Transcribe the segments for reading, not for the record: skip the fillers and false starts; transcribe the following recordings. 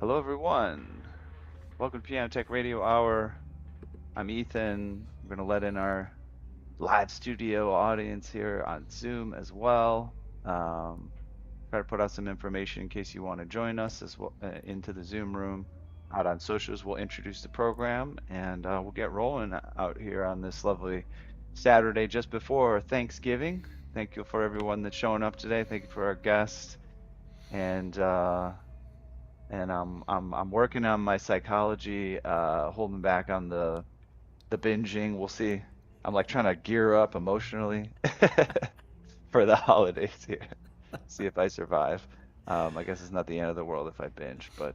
Hello, everyone. Welcome to Piano Tech Radio Hour. I'm Ethan. We're going to let in our live studio audience here on Zoom as well. Try to put out some information in case you want to join us as well into the Zoom room. Out on socials, we'll introduce the program and we'll get rolling out here on this lovely Saturday just before Thanksgiving. Thank you for everyone that's showing up today. Thank you for our guests and I'm working on my psychology, holding back on the binging. We'll see. I'm like trying to gear up emotionally for the holidays here. See if I survive. I guess it's not the end of the world if I binge, but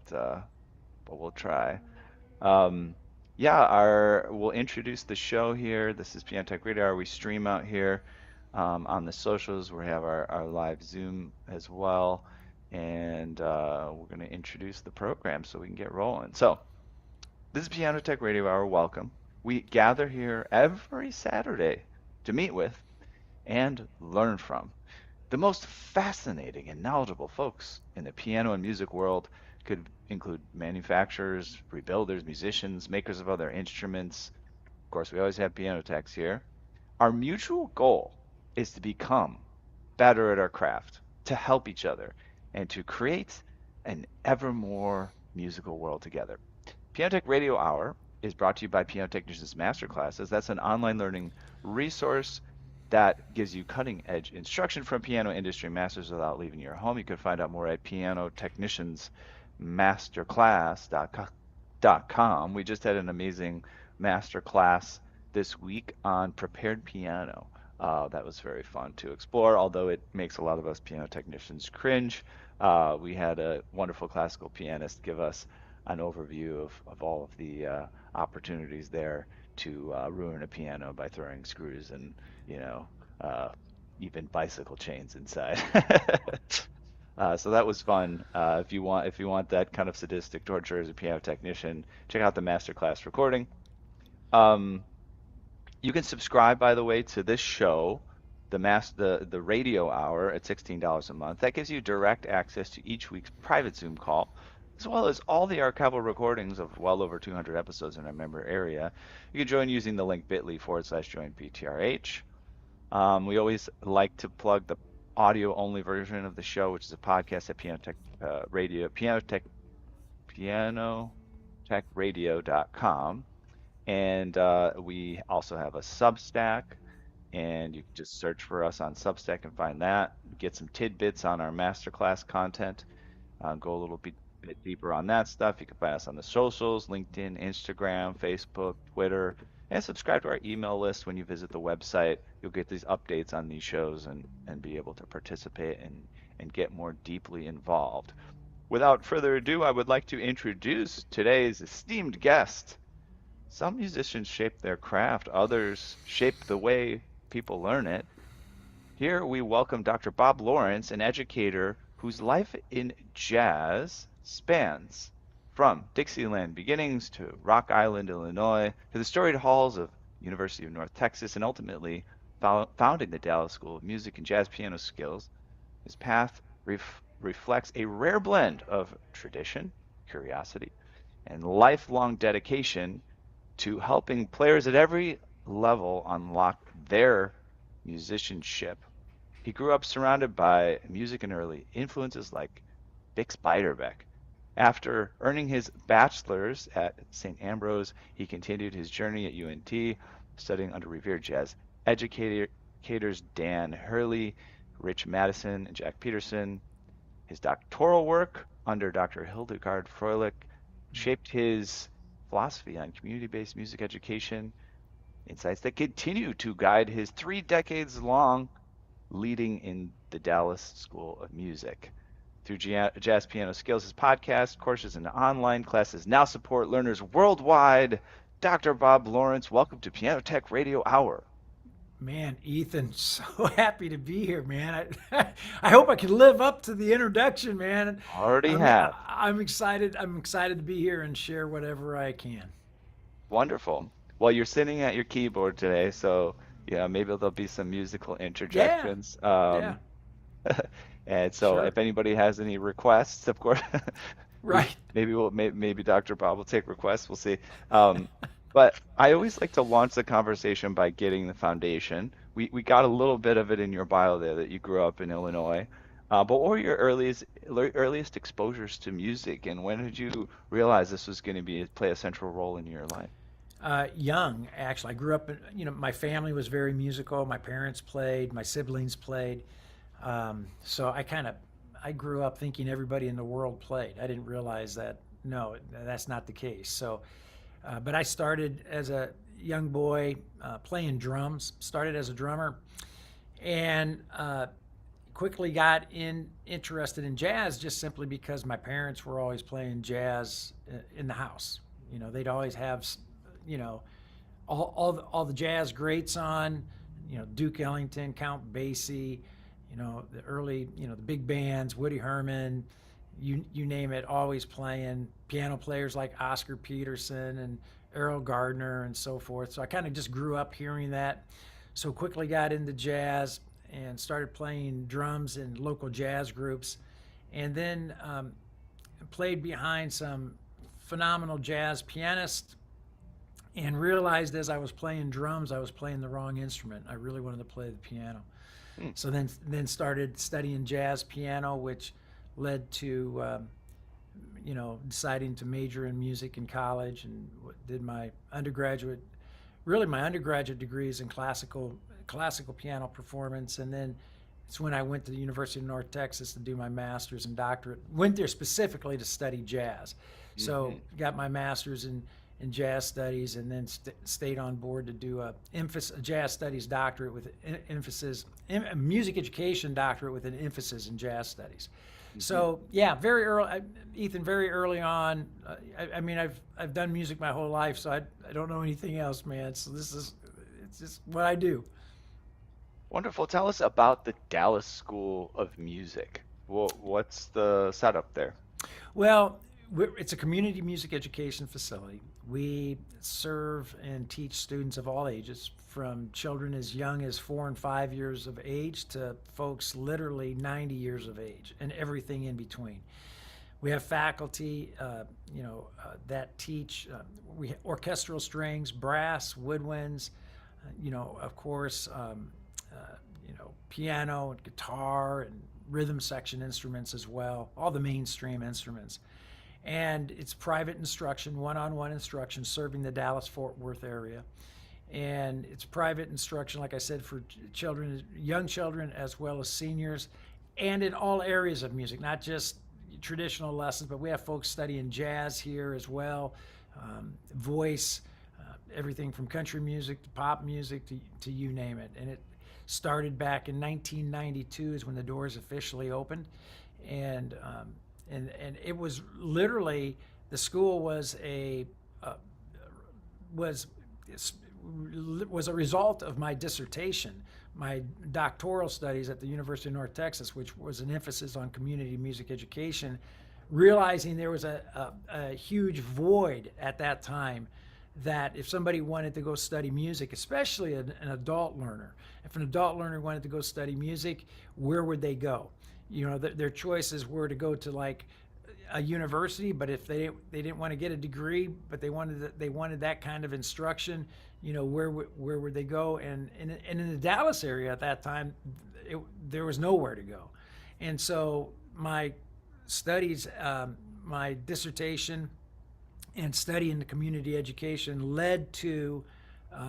we'll try. Um, yeah, our we'll introduce the show here. This is Piano Tech Radio. We stream out here on the socials. We have our live Zoom as well, and we're going to introduce the program so we can get rolling. So this is Piano Tech Radio Hour. Welcome. We gather here every Saturday to meet with and learn from the most fascinating and knowledgeable folks in the piano and music world. Could include manufacturers, rebuilders, musicians, makers of other instruments. Of course, we always have piano techs here. Our mutual goal is to become better at our craft, to help each other, and to create an ever more musical world together. Piano Tech Radio Hour is brought to you by Piano Technicians Masterclasses. That's an online learning resource that gives you cutting edge instruction from piano industry masters without leaving your home. You can find out more at pianotechniciansmasterclass.com. We just had an amazing masterclass this week on prepared piano. That was very fun to explore, although it makes a lot of us piano technicians cringe. We had a wonderful classical pianist give us an overview of all of the opportunities there to ruin a piano by throwing screws and, you know, uh, even bicycle chains inside. So that was fun. If you want that kind of sadistic torture as a piano technician, check out the masterclass recording. Um, you can subscribe, by the way, to this show, the radio hour at $16 a month. That gives you direct access to each week's private Zoom call, as well as all the archival recordings of well over 200 episodes in our member area. You can join using the link bit.ly/join PTRH. We always like to plug the audio only version of the show, which is a podcast at pianotechradio.com. And we also have a Substack, and you can just search for us on Substack and find that. Get some tidbits on our masterclass content. Go a little bit deeper on that stuff. You can find us on the socials, LinkedIn, Instagram, Facebook, Twitter, and subscribe to our email list when you visit the website. You'll get these updates on these shows and be able to participate and get more deeply involved. Without further ado, I would like to introduce today's esteemed guest. Some musicians shape their craft, others shape the way people learn it. Here we welcome Dr. Bob Lawrence, an educator whose life in jazz spans from Dixieland beginnings to Rock Island, Illinois, to the storied halls of University of North Texas, and ultimately founding the Dallas School of Music and Jazz Piano Skills. His path reflects a rare blend of tradition, curiosity, and lifelong dedication to helping players at every level unlock their musicianship. He grew up surrounded by music and early influences like Bix Beiderbecke. After earning his bachelor's at St. Ambrose, he continued his journey at UNT, studying under revered jazz educators Dan Haerle, Rich Matteson, and Jack Peterson. His doctoral work under Dr. Hildegard Froehlich shaped his philosophy on community-based music education, insights that continue to guide his 3 decades long leading in the Dallas School of Music. Through JazzPianoSkills, his podcast, courses, and online classes now support learners worldwide. Dr. Bob Lawrence, welcome to Piano Tech Radio Hour. Man, Ethan, so happy to be here, man. I hope I can live up to the introduction, man. Already have. I'm excited. I'm excited to be here and share whatever I can. Wonderful. Well, you're sitting at your keyboard today, so yeah, maybe there'll be some musical Yeah, interjections. yeah, And so sure. if anybody has any requests, of course, Right. Maybe Dr. Bob will take requests. We'll see. Um, but I always like to launch the conversation by getting the foundation. We got a little bit of it in your bio there that you grew up in Illinois. But what were your earliest exposures to music, and when did you realize this was going to be play a central role in your life? Young, actually. I grew up in, my family was very musical. My parents played, my siblings played. So I grew up thinking everybody in the world played. I didn't realize that, no, that's not the case. So, but I started as a young boy playing drums, started as a drummer, and quickly got interested in jazz just simply because my parents were always playing jazz in the house. They'd always have, you know, all the jazz greats on, Duke Ellington, Count Basie, the early, the big bands, Woody Herman, you name it, always playing. Piano players like Oscar Peterson and Errol Gardner and so forth. So I kind of just grew up hearing that. So quickly got into jazz and started playing drums in local jazz groups, and then played behind some phenomenal jazz pianists, and realized as I was playing drums, I was playing the wrong instrument. I really wanted to play the piano. Hmm. So then started studying jazz piano, which led to deciding to major in music in college, and did my undergraduate. Really, my undergraduate degree is in classical piano performance, and then it's when I went to the University of North Texas to do my master's and doctorate. Went there specifically to study jazz, so Hmm. got my master's in jazz studies, and then stayed on board to do a jazz studies doctorate with emphasis, a music education doctorate with an emphasis in jazz studies. Hmm. So yeah, very early, Ethan. Very early on. I mean, I've done music my whole life, so I don't know anything else, man. So it's just what I do. Wonderful. Tell us about the Dallas School of Music. What's the setup there? Well, it's a community music education facility. We serve and teach students of all ages, from children as young as 4 and 5 years of age to folks literally 90 years of age, and everything in between. We have faculty, that teach orchestral strings, brass, woodwinds, of course, piano and guitar and rhythm section instruments as well, all the mainstream instruments. And it's private instruction, one-on-one instruction, serving the Dallas-Fort Worth area. And it's private instruction, like I said, for children, young children, as well as seniors, and in all areas of music, not just traditional lessons, but we have folks studying jazz here as well, voice, everything from country music to pop music to you name it. And it started back in 1992 is when the doors officially opened, and it was literally, the school was was was a result of my dissertation, my doctoral studies at the University of North Texas, which was an emphasis on community music education, realizing there was a huge void at that time, that if somebody wanted to go study music, especially an adult learner, if an adult learner wanted to go study music, where would they go? Their choices were to go to like a university, but if they didn't want to get a degree, but they wanted that kind of instruction, where would they go? And in the Dallas area at that time, there was nowhere to go. And so my studies, my dissertation, and studying the community education led to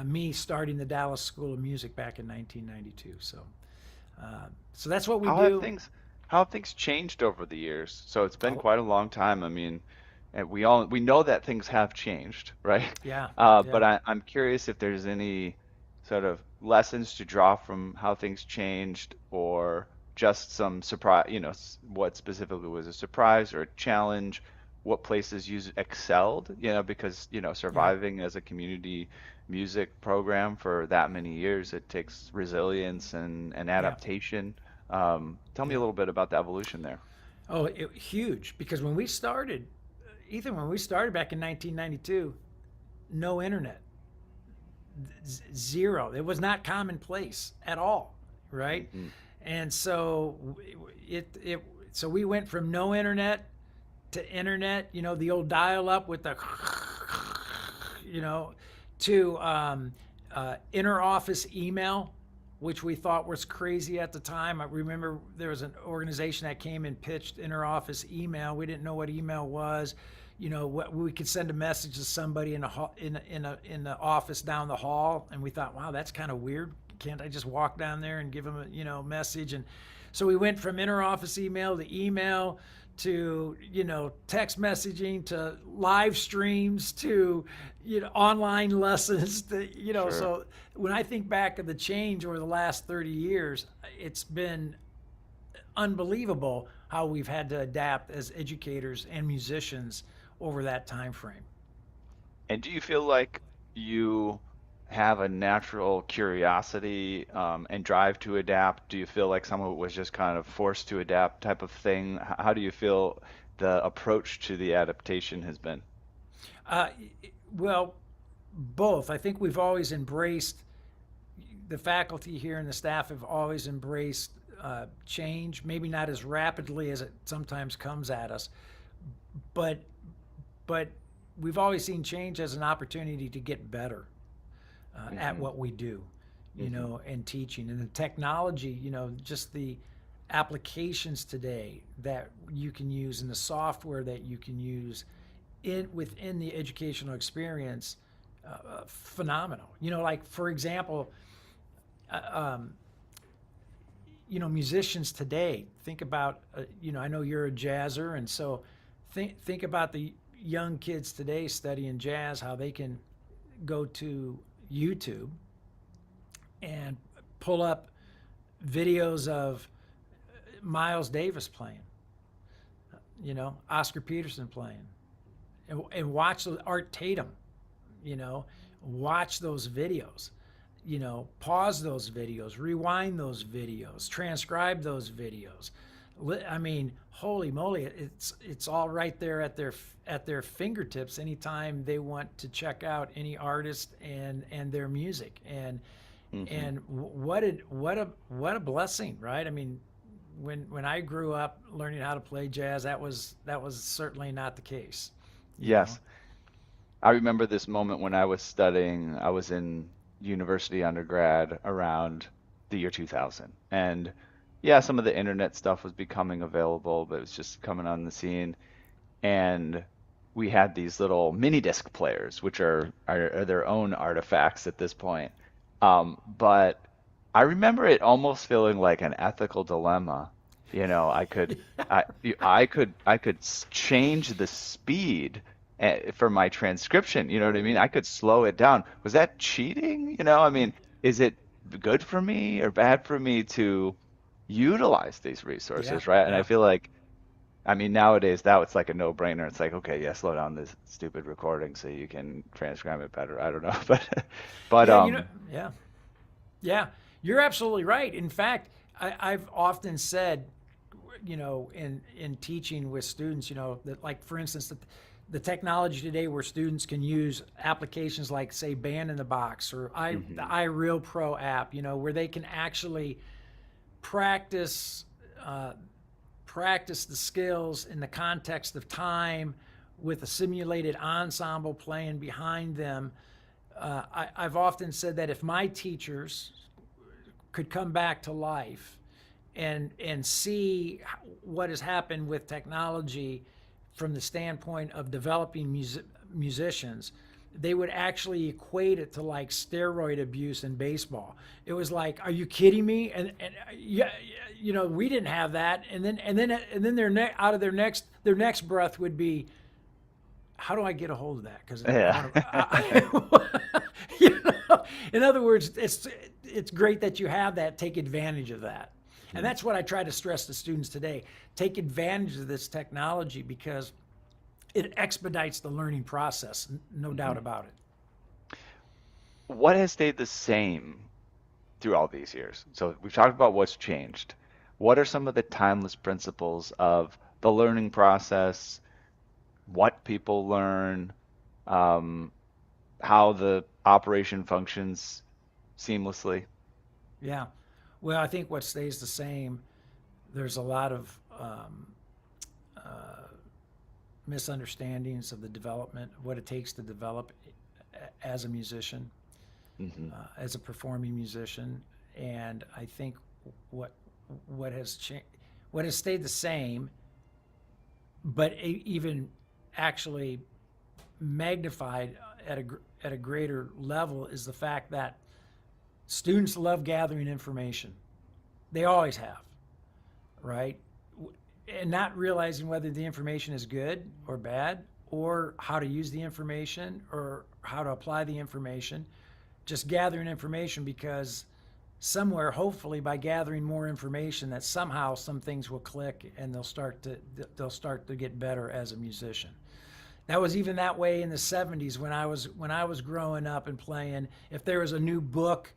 me starting the Dallas School of Music back in 1992. So that's what we How have do. things changed over the years? So it's been Oh, quite a long time. I mean, and we know that things have changed, right? yeah, But yeah, I'm curious if there's any sort of lessons to draw from how things changed, or just some surprise, what specifically was a surprise or a challenge, what places you excelled, because, yeah, surviving as a community music program for that many years, it takes resilience and yeah, adaptation. Tell me a yeah. little bit about the evolution there. Oh, huge, because when we started, Ethan, when we started back in 1992, no internet, zero. It was not commonplace at all, right? Hmm. And so it so we went from no internet to internet, the old dial-up with the, you know, to inter-office email, which we thought was crazy at the time. I remember there was an organization that came and pitched inter-office email. We didn't know what email was. What we could send a message to somebody in the office down the hall, and we thought, wow, that's kind of weird. Can't I just walk down there and give them a message? And so we went from inter-office email to text messaging to live streams to online lessons to Sure. so when I think back of the change over the last 30 years, it's been unbelievable how we've had to adapt as educators and musicians over that time frame. And do you feel like you have a natural curiosity and drive to adapt? Do you feel like some of it was just kind of forced to adapt type of thing? How do you feel the approach to the adaptation has been? uh, well, both. I think we've always embraced, the faculty here and the staff have always embraced change, maybe not as rapidly as it sometimes comes at us, but but we've always seen change as an opportunity to get better at Hmm. what we do, Hmm. and teaching and the technology, just the applications today that you can use and the software that you can use within the educational experience, phenomenal. Like for example, uh, um, musicians today. Think about, I know you're a jazzer, and so think about the young kids today studying jazz, how they can go to YouTube and pull up videos of Miles Davis playing, Oscar Peterson playing, and watch Art Tatum, you know, watch those videos, pause those videos, rewind those videos, transcribe those videos. I mean, holy moly, it's all right there at their fingertips anytime they want to check out any artist and their music. Hmm. And what a blessing, right? I mean, when I grew up learning how to play jazz, that was certainly not the case, you know. Yes. I remember this moment when I was studying, I was in university undergrad around the year 2000. And yeah, some of the internet stuff was becoming available, but it was just coming on the scene. And we had these little mini disc players, which are their own artifacts at this point. But I remember it almost feeling like an ethical dilemma. I I could change the speed for my transcription. You know what I mean? I could slow it down. Was that cheating? I mean, is it good for me or bad for me to utilize these Yeah, resources, right? And I yeah, feel like I mean, nowadays, now it's like a no-brainer. It's like, okay, yeah, slow down this stupid recording so you can transcribe it better. I don't know, but yeah. Yeah, yeah. You're absolutely right. In fact, I've often said, in teaching with students, that, like for instance, the technology today where students can use applications like, say, Band in the Box or the hmm iReal Pro app, where they can actually practice uh, practice the skills in the context of time with a simulated ensemble playing behind them. I've often said that if my teachers could come back to life and see what has happened with technology from the standpoint of developing musicians, they would actually equate it to like steroid abuse in baseball. It was like, are you kidding me? And yeah, we didn't have that. And then out of their next breath would be, how do I get a hold of that? Because I Yeah. want to. In other words, it's great that you have that. Take advantage of that, and that's what I try to stress to students today. Take advantage of this technology because it expedites the learning process, no doubt Mhm. about it. What has stayed the same through all these years? So we've talked about what's changed. What are some of the timeless principles of the learning process, what people learn, um, how the operation functions seamlessly? Yeah. Well, I think what stays the same. There's a lot of misunderstandings of the development, what it takes to develop as a musician, Hmm. as a performing musician. And I think what what has changed, what has stayed the same, but even actually magnified at a greater level, is the fact that students love gathering information. They always have, right? And not realizing whether the information is good or bad, or how to use the information, or how to apply the information. Just gathering information because somewhere, hopefully, by gathering more information, that somehow some things will click and they'll start to get better as a musician. That was even that way in the 70s when I was growing up and playing. If there was a new book,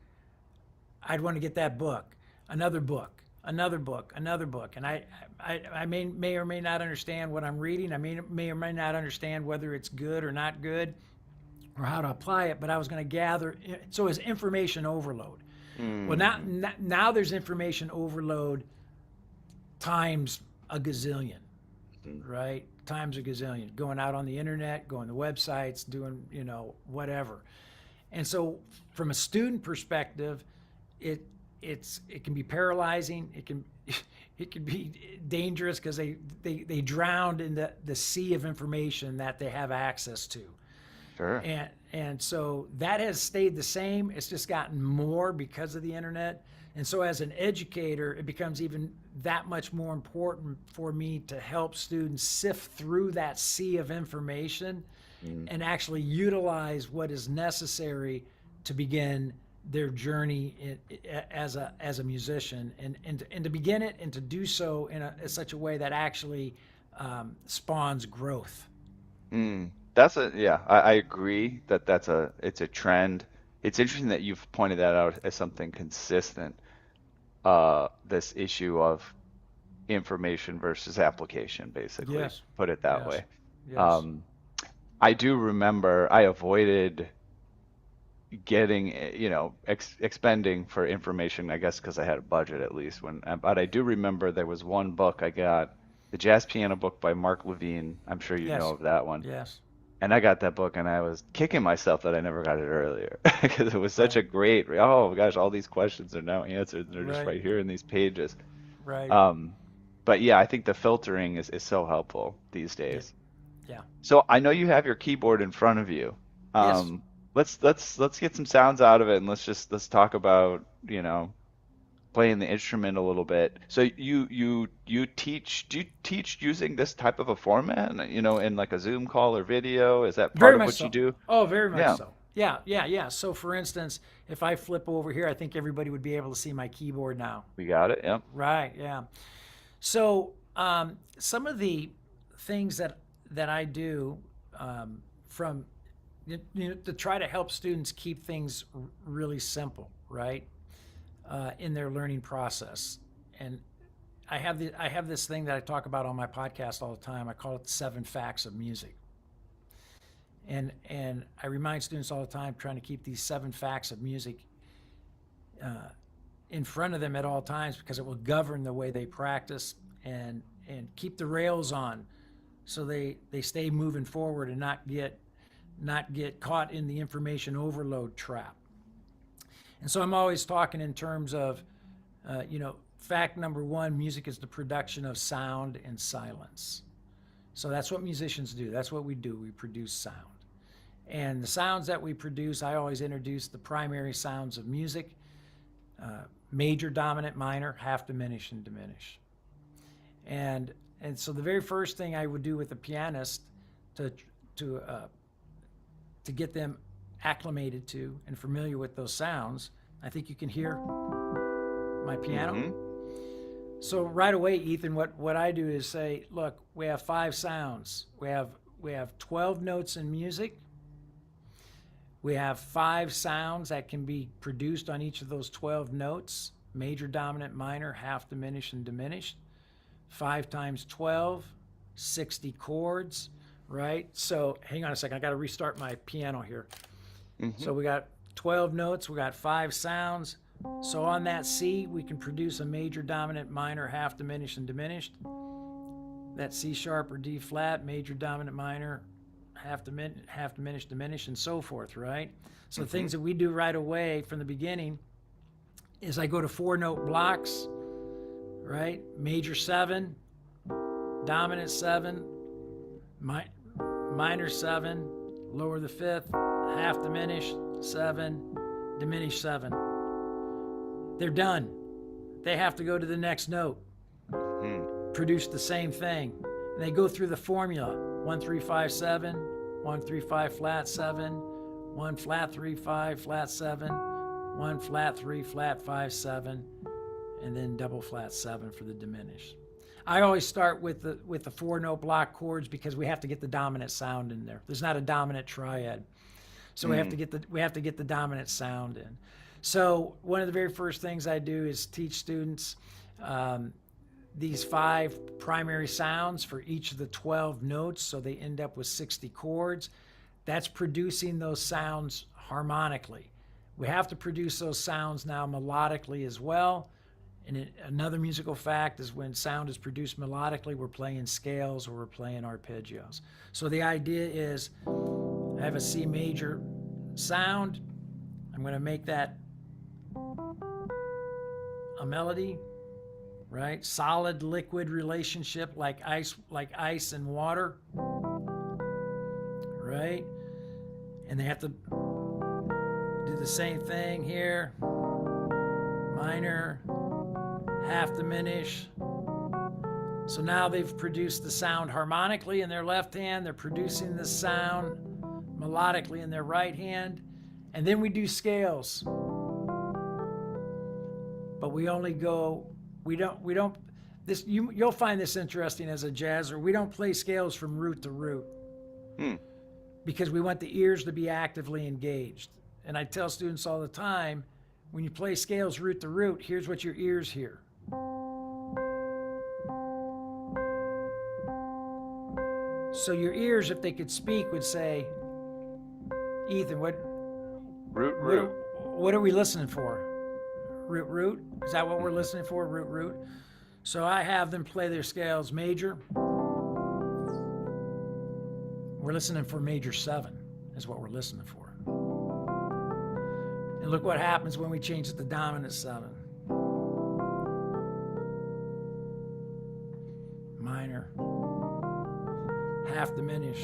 I'd want to get that book, another book, another book, another book. And I may or may not understand what I'm reading. I may or may not understand whether it's good or not good, or how to apply it, but I was going to gather. So it's information overload. Well, Mm. now there's information overload times a gazillion, right? Times a gazillion. Going out on the internet, going to websites, doing, whatever. And so from a student perspective, it can be paralyzing. It can be dangerous because they drown in the sea of information that they have access to. Sure. And so that has stayed the same. It's just gotten more because of the internet. And so as an educator, it becomes even that much more important for me to help students sift through that sea of information Mm. and actually utilize what is necessary to begin their journey as a musician, and to begin it and to do so in such a way that actually spawns growth. Mm. Yeah, I agree that it's a trend. It's interesting that you've pointed that out as something consistent, this issue of information versus application, basically, Yes, put it that yes, way. yes. Um, I do remember I avoided getting, expending for information, I guess, because I had a budget at least but I do remember there was one book I got, the jazz piano book by Mark Levine. I'm sure you know Yes, of that one. yes, And I got that book and I was kicking myself that I never got it earlier because it was such right, a great, oh gosh, all these questions are now answered. They're just right, right here in these pages. right. Um, but yeah, I think the filtering is so helpful these Yeah, days. yeah. So I know you have your keyboard in front of you. Yes, Um, let's get some sounds out of it and let's talk about, playing the instrument a little bit. So you teach, do you teach using this type of a format, in like a Zoom call or video? Is that part very of much what you so. do? Oh, very much Yeah, so. Yeah, yeah, yeah. So, for instance, if I flip over here, I think everybody would be able to see my keyboard now. we got it. Yep. Right. Yeah. So, some of the things that I do, from to try to help students keep things really simple, right, in their learning process. And I have this thing that I talk about on my podcast all the time. I call it the 7 facts of music. And I remind students all the time, trying to keep these 7 facts of music in front of them at all times, because it will govern the way they practice and keep the rails on, so they stay moving forward and not get caught in the information overload trap. And so I'm always talking in terms of, fact number one: music is the production of sound and silence. So that's what musicians do. That's what we do. We produce sound. And the sounds that we produce, I always introduce the primary sounds of music: major, dominant, minor, half, diminish, and diminish. And so the very first thing I would do with a pianist to to uh, to get them acclimated to and familiar with those sounds, I think you can hear my piano. Mm-hmm. So right away, Ethan, what I do is say, look, we have 5 sounds. We have 12 notes in music. We have 5 sounds that can be produced on each of those 12 notes: major, dominant, minor, half, diminished, and diminished. 5 times 12, 60 chords, right? So hang on a second. I got to restart my piano here. Mm-hmm. So we got 12 notes. We got 5 sounds. So on that C, we can produce a major, dominant, minor, half, diminished, and diminished. that C sharp or D flat, major, dominant, minor, half diminished, diminish, and so forth, right? So Mm-hmm. things that we do right away from the beginning is I go to 4-note blocks, right? Major 7, dominant 7, minor 7, lower the 5th, half diminished 7, diminished 7. They're done. They have to go to the next note, Mm-hmm. produce the same thing. And they go through the formula: 1 3 5 7, 1 3 5 flat 7, 1 flat 3 5 flat 7, 1 flat 3 flat 5 7, and then double flat 7 for the diminished. I always start with the 4-note block chords because we have to get the dominant sound in there. There's not a dominant triad, so we have to get the dominant sound in. So one of the very first things I do is teach students these 5 primary sounds for each of the 12 notes, so they end up with 60 chords. That's producing those sounds harmonically. We have to produce those sounds now melodically as well. And another musical fact is when sound is produced melodically, we're playing scales or we're playing arpeggios. So the idea is I have a C major sound. I'm going to make that a melody, right? Solid liquid relationship like ice and water, right? And they have to do the same thing here. Minor, half diminish. So now they've produced the sound harmonically in their left hand. They're producing the sound melodically in their right hand. And then we do scales. But we only go, we don't, this, you'll find this interesting as a jazzer. We don't play scales from root to root because we want the ears to be actively engaged. And I tell students all the time, when you play scales root to root, here's what your ears hear. So your ears, if they could speak, would say, Ethan, Root, what are we listening for? Root, root? Is that what we're listening for? Root, root? So I have them play their scales major. We're listening for major 7 is what we're listening for. And look what happens when we change it to dominant 7. Minor. Half diminish.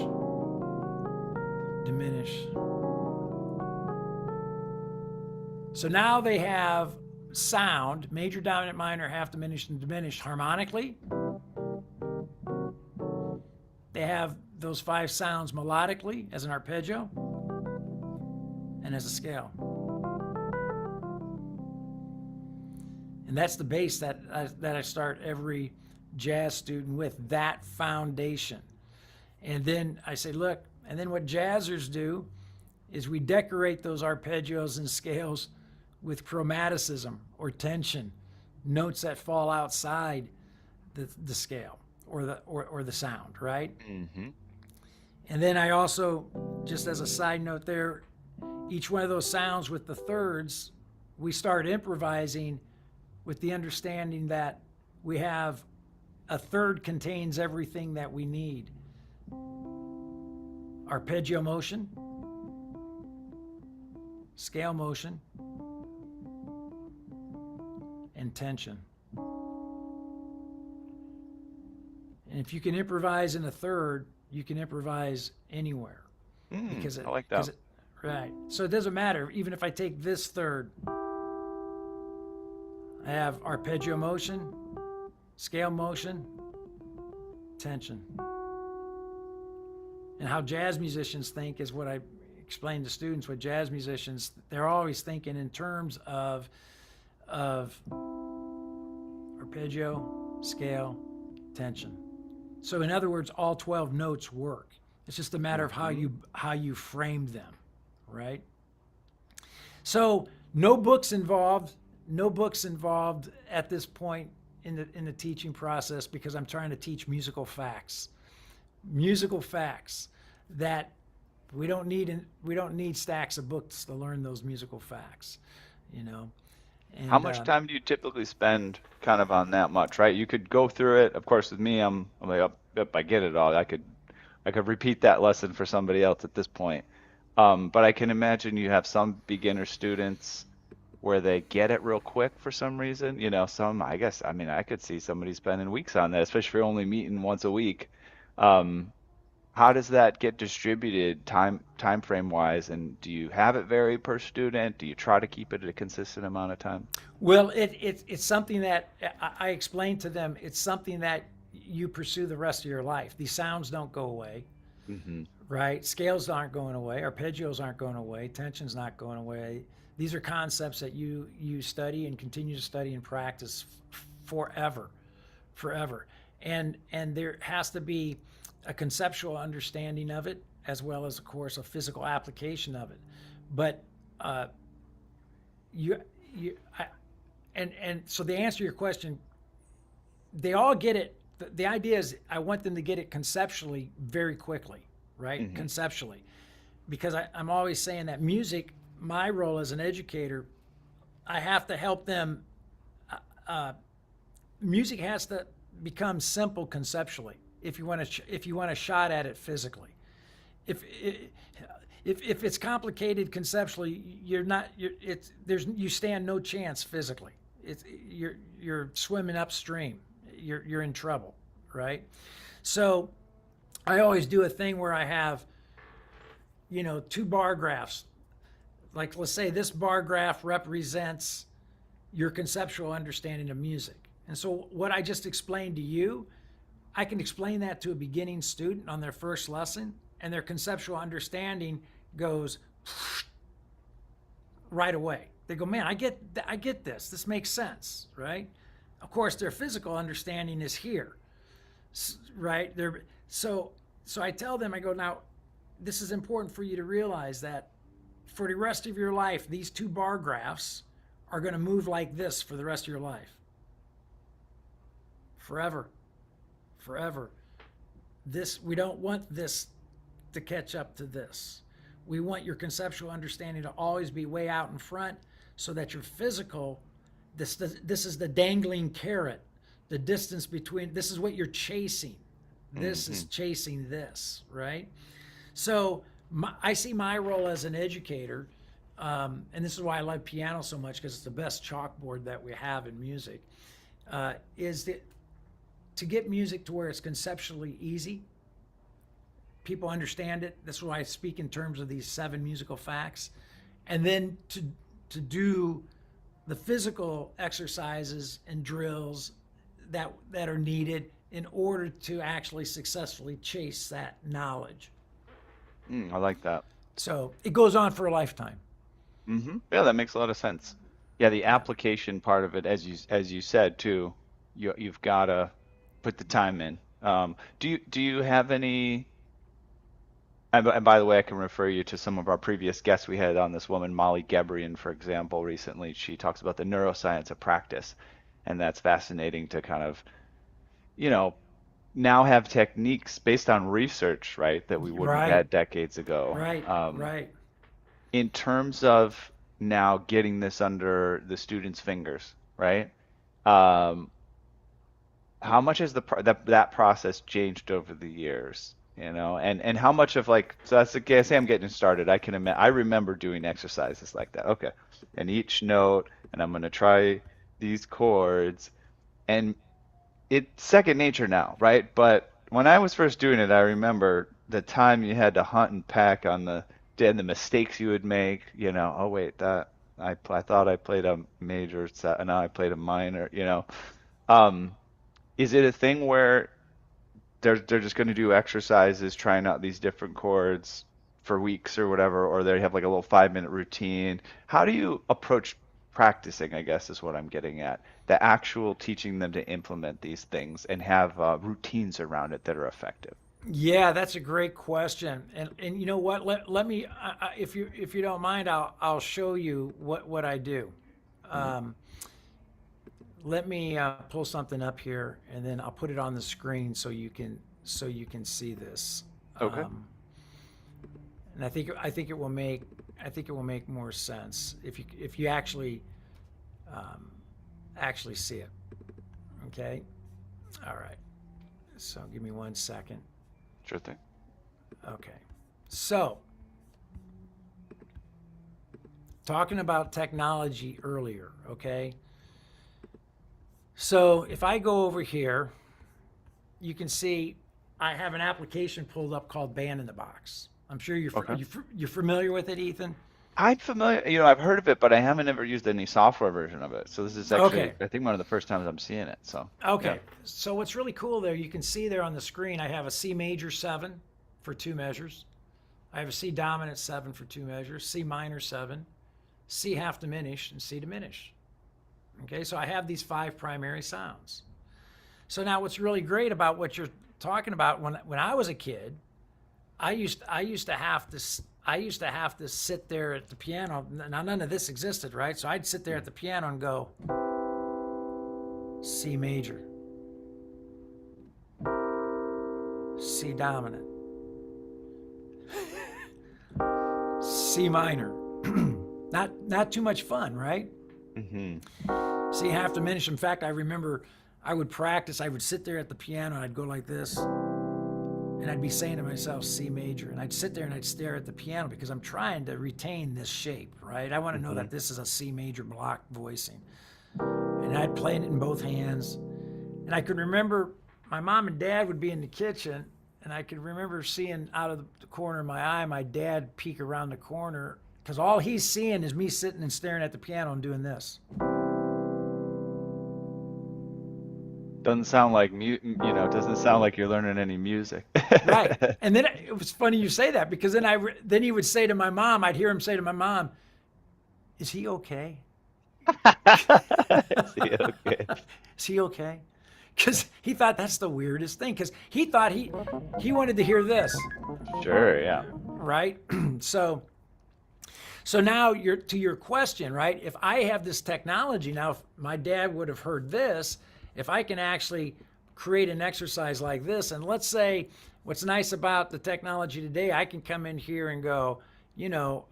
Diminish. So now they have sound, major, dominant, minor, half diminished, and diminished harmonically. They have those 5 sounds melodically as an arpeggio and as a scale. And that's the base that I start every jazz student with, that foundation. And then I say, look, and then what jazzers do is we decorate those arpeggios and scales with chromaticism or tension, notes that fall outside the scale or the sound, right? Mm-hmm. And then I also, just as a side note there, each one of those sounds with the thirds, we start improvising with the understanding that we have a third contains everything that we need. Arpeggio motion, scale motion, and tension. And if you can improvise in a third, you can improvise anywhere. I like that. Right. So it doesn't matter. Even if I take this third, I have arpeggio motion, scale motion, tension. And how jazz musicians think is what I explain to students. What jazz musicians, they're always thinking in terms of arpeggio, scale, tension. So in other words, all 12 notes work. It's just a matter of how you framed them, right? So no books involved at this point in the teaching process, because I'm trying to teach musical facts that we don't need stacks of books to learn those musical facts, you know. How And much time do you typically spend kind of on that much, right? You could go through it. Of course, with me, I'm like, yep, I get it all. I could repeat that lesson for somebody else at this point. But I can imagine you have some beginner students where they get it real quick for some reason. Some, I guess, I mean, I could see somebody spending weeks on that, especially if you're only meeting once a week. Um, how does that get distributed time frame wise? And do you have it vary per student? Do you try to keep it a consistent amount of time? well, it's something that I explain to them. It's something that you pursue the rest of your life. These sounds don't go away, Hmm. right? Scales aren't going away. Arpeggios aren't going away. Tension's not going away. These are concepts that you study and continue to study and practice forever, forever. And there has to be a conceptual understanding of it as well as, of course, a physical application of it. But uh, you you I, and so the answer to your question, they all get it. The idea is I want them to get it conceptually very quickly, right? Hmm. Conceptually, because I'm always saying that music, my role as an educator, I have to help them. Uh, Music has to become simple conceptually if you want a shot at it physically. If if it's complicated conceptually, you're not you're it's there's you stand no chance physically. It's you're swimming upstream. You're in trouble, right? So I always do a thing where I have two bar graphs. Like, let's say this bar graph represents your conceptual understanding of music. And so what I just explained to you, I can explain that to a beginning student on their first lesson, and their conceptual understanding goes right away. They go, man, I get this. This makes sense, right? Of course, their physical understanding is here, right? So I tell them, I go, now, this is important for you to realize that for the rest of your life, these two bar graphs are going to move like this for the rest of your life. Forever. Forever. We don't want this to catch up to this. We want your conceptual understanding to always be way out in front so that your physical, this is the dangling carrot, the distance between, this is what you're chasing. This is Hmm. chasing this, right? So I see my role as an educator, and this is why I love piano so much because it's the best chalkboard that we have in music, is that to get music to where it's conceptually easy, people understand it. That's why I speak in terms of these 7 musical facts, and then to do the physical exercises and drills that are needed in order to actually successfully chase that knowledge. I like that. So it goes on for a lifetime. Yeah, that makes a lot of sense. Yeah, the Yeah. application part of it, as you said too, you've got to put the time in. Do you have any? And by the way, I can refer you to some of our previous guests. We had on this woman, Molly Gebrian, for example, recently. She talks about the neuroscience of practice, and that's fascinating to kind of, you know, now have techniques based on research, right, that we wouldn't have Right. had decades ago. Right. Right. In terms of now getting this under the students' fingers, right? Um, how much has that process changed over the years? And how much of like so that's the case. Say I'm getting started. I remember doing exercises like that. Okay, and each note, and I'm gonna try these chords, and it's second nature now, right? But when I was first doing it, I remember the time you had to hunt and pack on the mistakes you would make. Oh wait, that I thought I played a major set, and now I played a minor. Um, is it a thing where they're just going to do exercises, trying out these different chords for weeks or whatever, or they have like a little 5 minute routine? How do you approach practicing, I guess is what I'm getting at. The actual teaching them to implement these things and have routines around it that are effective. Yeah, that's a great question. And you know what? Let me if you don't mind, I'll show you what I do. Hmm. Um, Let me pull something up here, and then I'll put it on the screen so you can see this. Okay. Um, and I think it will make more sense if you actually um, actually see it. Okay. All right. So give me 1 second. Sure thing. Okay. So, talking about technology earlier, okay? So, if I go over here, you can see I have an application pulled up called Band in the Box. I'm sure Okay. you're familiar with it, Ethan. I'm familiar, I've heard of it, but I haven't ever used any software version of it. So this is actually, Okay. I think, one of the first times I'm seeing it. So yeah. Okay. So what's really cool there, you can see there on the screen, I have a C major 7 for 2 measures. I have a C dominant 7 for 2 measures, C minor 7, C half diminished, and C diminished. Okay, so I have these 5 primary sounds. So now what's really great about what you're talking about, when I was a kid, I used to have to sit there at the piano. Now none of this existed, right? So I'd sit there at the piano and go C major, C dominant, C minor. Not too much fun, right? Hmm. C half diminished. In fact, I remember I would practice. I would sit there at the piano and I'd go like this, and I'd be saying to myself C major, and I'd sit there and I'd stare at the piano because I'm trying to retain this shape, right? I want to know Hmm. that this is a C major block voicing, and I'd play it in both hands. And I could remember my mom and dad would be in the kitchen, and I could remember seeing out of the corner of my eye my dad peek around the corner because all he's seeing is me sitting and staring at the piano and doing this. Doesn't sound like doesn't sound like you're learning any music. Right. And then it was funny you say that because then he would say to my mom, I'd hear him say to my mom, "Is he okay? Is he okay? Is he okay?" Because he thought that's the weirdest thing. Because he thought he wanted to hear this, Sure, yeah. right? So now to your question, right? If I have this technology now, if my dad would have heard this, if I can actually create an exercise like this, and let's say what's nice about the technology today, I can come in here and go,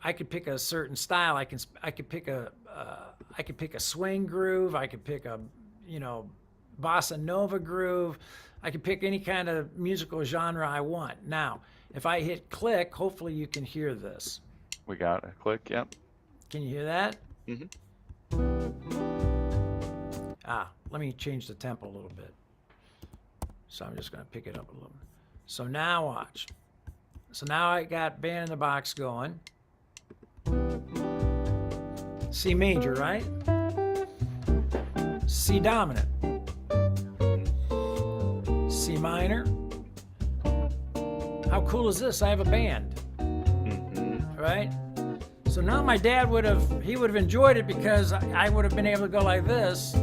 I could pick a certain style. I could pick a swing groove. I could pick a bossa nova groove. I could pick any kind of musical genre I want. Now, if I hit click, hopefully you can hear this. We got a click, yep. Can you hear that? Hmm. Let me change the tempo a little bit. So I'm just going to pick it up a little. So now watch. So now I got Band in the Box going. C major, right? C dominant. C minor. How cool is this? I have a band, Hmm. right? So now my dad would have enjoyed it because I would have been able to go like this.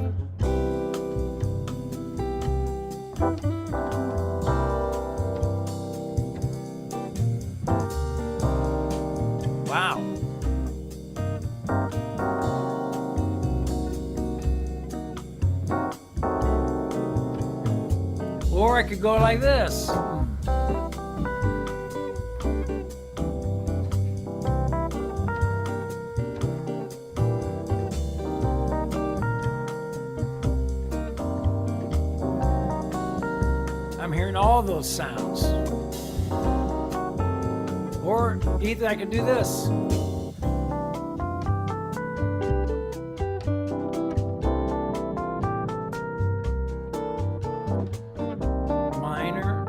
Wow. Or I could go like this. I'm hearing all those sounds. Or Ethan, I could do this. Minor,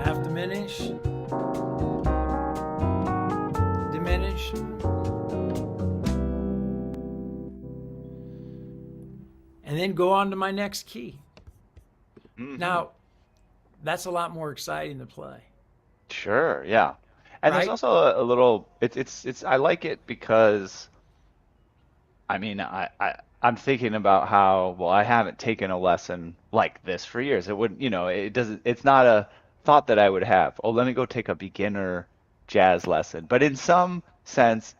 half diminish, diminish. And then go on to my next key. Hmm. Now, that's a lot more exciting to play, Sure, yeah. And there's right? also a little it's I like it because I'm thinking about how, well, I haven't taken a lesson like this for years. It wouldn't, it's not a thought that I would have. Oh, let me go take a beginner jazz lesson. But in some sense,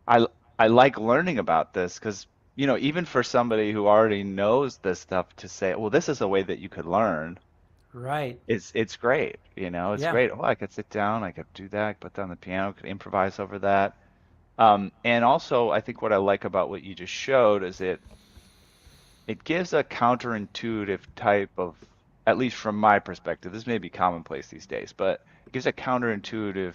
I I like learning about this because, even for somebody who already knows this stuff to say, well, this is a way that you could learn. Right. It's great. It's Yeah. great. Oh, I could sit down, I could do that, I could put down the piano, could improvise over that. And also, I think what I like about what you just showed is it gives a counterintuitive type of, at least from my perspective, this may be commonplace these days, but it gives a counterintuitive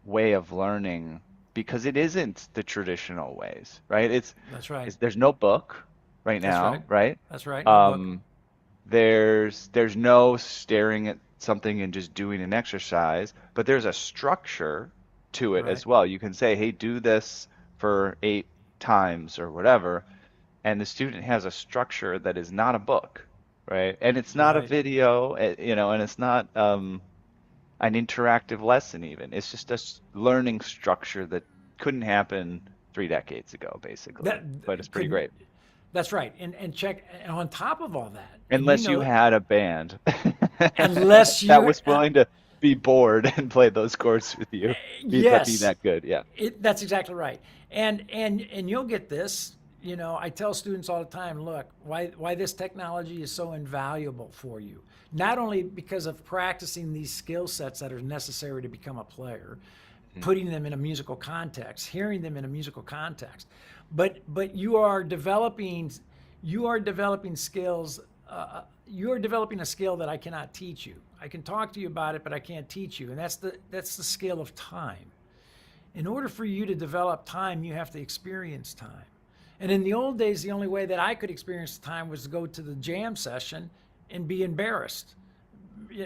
way of learning because it isn't the traditional ways, right? That's right. There's no book right That's right. now, right? That's right. No book. Um, there's no staring at something and just doing an exercise, but there's a structure to it Right. as well. You can say, hey, do this for 8 times or whatever, and the student has a structure that is not a book, right? And it's not a Right. video, and it's not an interactive lesson even. It's just a learning structure that couldn't happen 3 decades ago, basically. That But it's pretty could. great. That's right. And check. And on top of all that, and you Unless you know, had a band unless that you, was willing to be bored and play those chords with you, but be yes, that good. Yeah. that's exactly right. And you'll get this. You know, I tell students all the time, look, why this technology is so invaluable for you. Not only because of practicing these skill sets that are necessary to become a player, Mm, putting them in a musical context, hearing them in a musical context, but you are developing skills. You are developing a skill that I cannot teach you. I can talk to you about it, but I can't teach you, and that's the skill of time. In order for you to develop time, you have to experience time. And in the old days, the only way that I could experience time was to go to the jam session and be embarrassed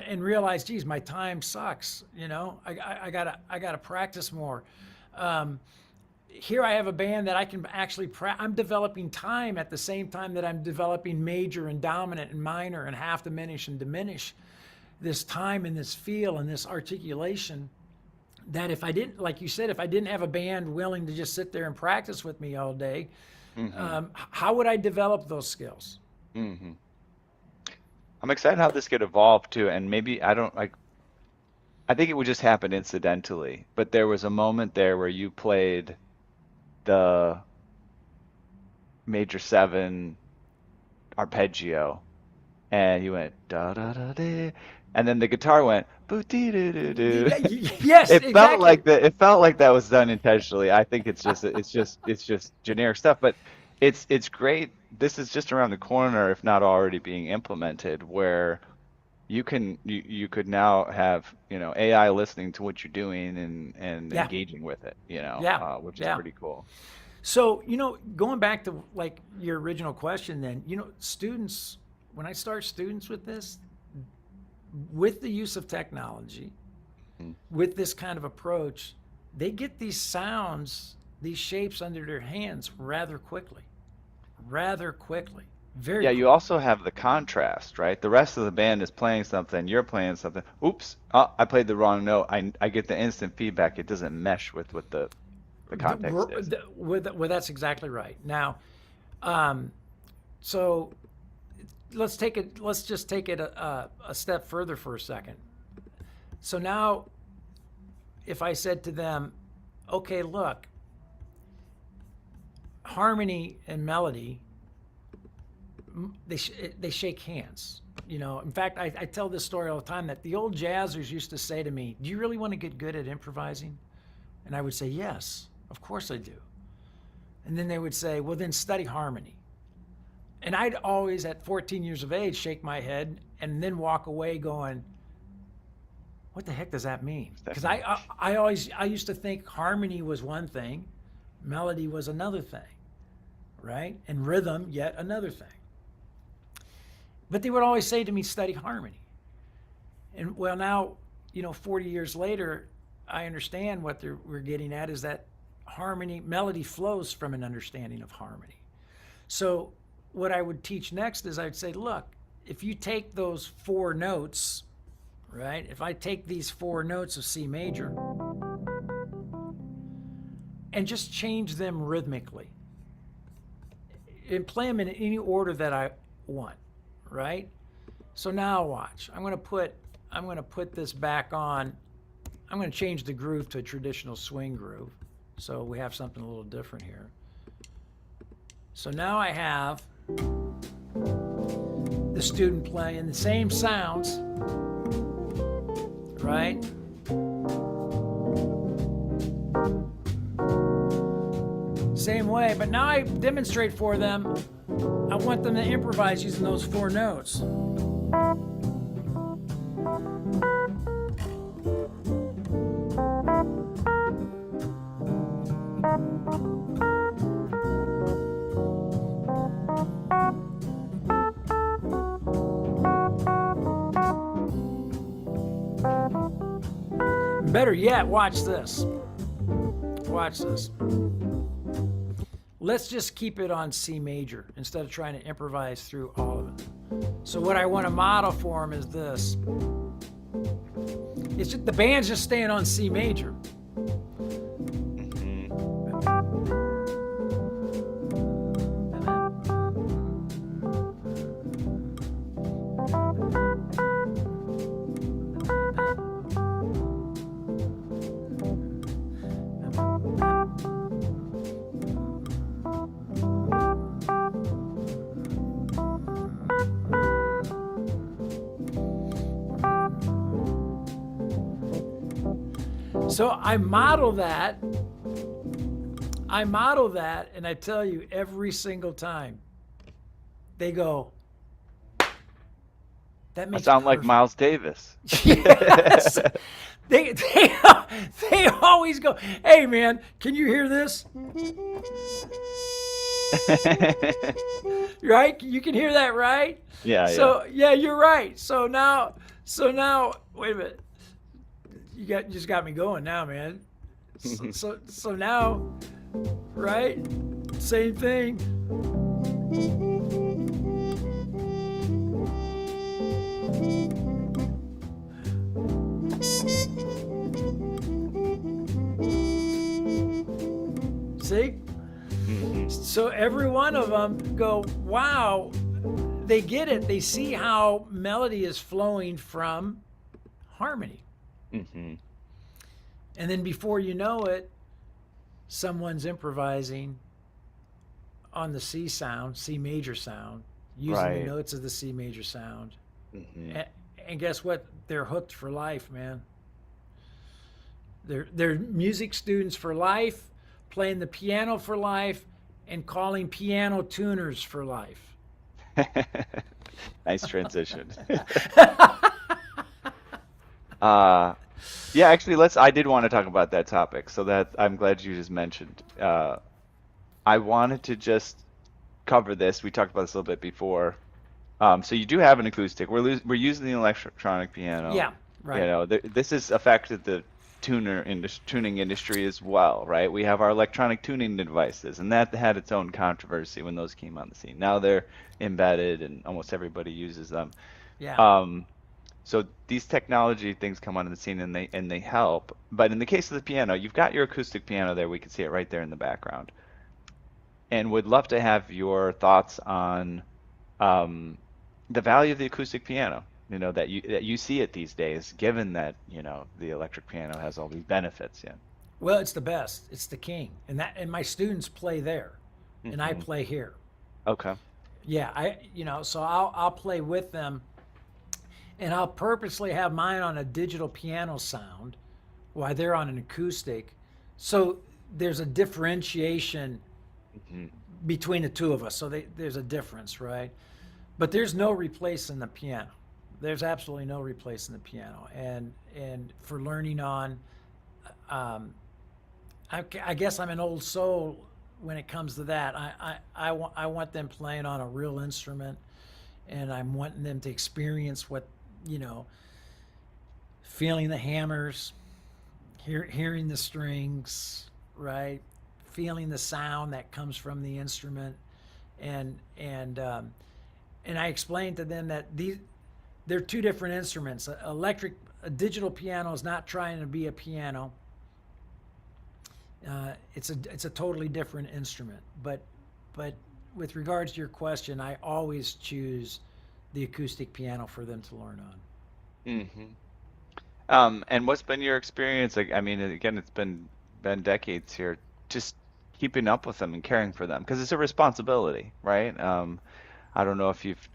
and realize, geez, my time sucks. You know, I gotta practice more. Um, Here I have a band that I can actually I'm developing time at the same time that I'm developing major and dominant and minor and half diminish and diminish this time and this feel and this articulation that if I didn't, like you said, if I didn't have a band willing to just sit there and practice with me all day, mm-hmm, how would I develop those skills? mm-hmm. I'm excited how this could evolve too, and maybe I don't like. I think it would just happen incidentally, but there was a moment there where you played the major seven arpeggio, and you went da da da da, and then the guitar went boo dee doo doo doo. Yes, It felt exactly. like that. It felt like that was done intentionally. I think it's just generic stuff, but it's great. This is just around the corner, if not already being implemented, where you could now have AI listening to what you're doing and Yeah, engaging with it, yeah, which is yeah. pretty cool. So, going back to like your original question, then, students, when I start students with this, with the use of technology, Mm. with this kind of approach, they get these sounds, these shapes under their hands rather quickly, very Yeah, you quickly. also have the contrast, right? The rest of the band is playing something, you're playing something. Oops, oh, I played the wrong note. I get the instant feedback. It doesn't mesh with what the context is. Well, that's exactly right. Now, um, so let's take it. Let's just take it a step further for a second. So now, if I said to them, "Okay, look, harmony and melody, they shake hands." In fact, I tell this story all the time that the old jazzers used to say to me, "Do you really want to get good at improvising?" And I would say, "Yes, of course I do." And then they would say, "Well, then study harmony." And I'd always, at 14 years of age, shake my head and then walk away going, "What the heck does that mean?" What's that Because mean? I used to think harmony was one thing, melody was another thing, right? And rhythm yet another thing. But they would always say to me, "Study harmony." And well, now, 40 years later, I understand what we're getting at is that melody flows from an understanding of harmony. So what I would teach next is I'd say, look, if you take those four notes, right? If I take these four notes of C major and just change them rhythmically and play them in any order that I want, right? So now watch. I'm going to put this back on. I'm going to change the groove to a traditional swing groove. So we have something a little different here. So now I have the student playing the same sounds, right? way, but now I demonstrate for them. I want them to improvise using those 4 notes. Better yet, watch this. Watch this. Let's just keep it on C major instead of trying to improvise through all of it. So what I want to model for them is this. It's just, the band's just staying on C major. So I model that, and I tell you every single time, they go, that makes I sound like perfect. Miles Davis. Yes. They always go, hey man, can you hear this? Right? You can hear that, right? Yeah, So yeah, you're right. So now, wait a minute. You just got me going now, man. So now, right? Same thing. See? So every one of them go, wow, they get it. They see how melody is flowing from harmony. Mm-hmm. And then before you know it, someone's improvising on the C sound, C major sound, using Right. the notes of the C major sound. Mm-hmm. And guess what? They're hooked for life, man. They're music students for life, playing the piano for life, and calling piano tuners for life. Nice transition. Yeah, actually, I did want to talk about that topic, so that I'm glad you just mentioned. I wanted to just cover this. We talked about this a little bit before. So you do have an acoustic. We're using the electronic piano. Yeah, right. You know, this has affected the tuning industry as well, right? We have our electronic tuning devices, and that had its own controversy when those came on the scene. Now they're embedded, and almost everybody uses them. Yeah. So these technology things come onto the scene, and they help. But in the case of the piano, you've got your acoustic piano there. We can see it right there in the background. And would love to have your thoughts on the value of the acoustic piano. You know, that you see it these days, given that, you know, the electric piano has all these benefits. Yeah. Well, it's the best. It's the king. And my students play there, and I Hmm. play here. Okay. Yeah, so I'll play with them, and I'll purposely have mine on a digital piano sound while they're on an acoustic. So there's a differentiation Hmm. between the two of us. So there's a difference, right? But there's no replacing the piano. There's absolutely no replacing the piano. And for learning on, I guess I'm an old soul when it comes to that. I want them playing on a real instrument, and I'm wanting them to experience what, feeling the hammers, hearing the strings, right? Feeling the sound that comes from the instrument, and I explained to them that they're two different instruments. A digital piano is not trying to be a piano. It's a totally different instrument. But with regards to your question, I always choose the acoustic piano for them to learn on. And what's been your experience? Like, I mean, again, it's been decades here, just keeping up with them and caring for them, because it's a responsibility, right? I don't know if you've,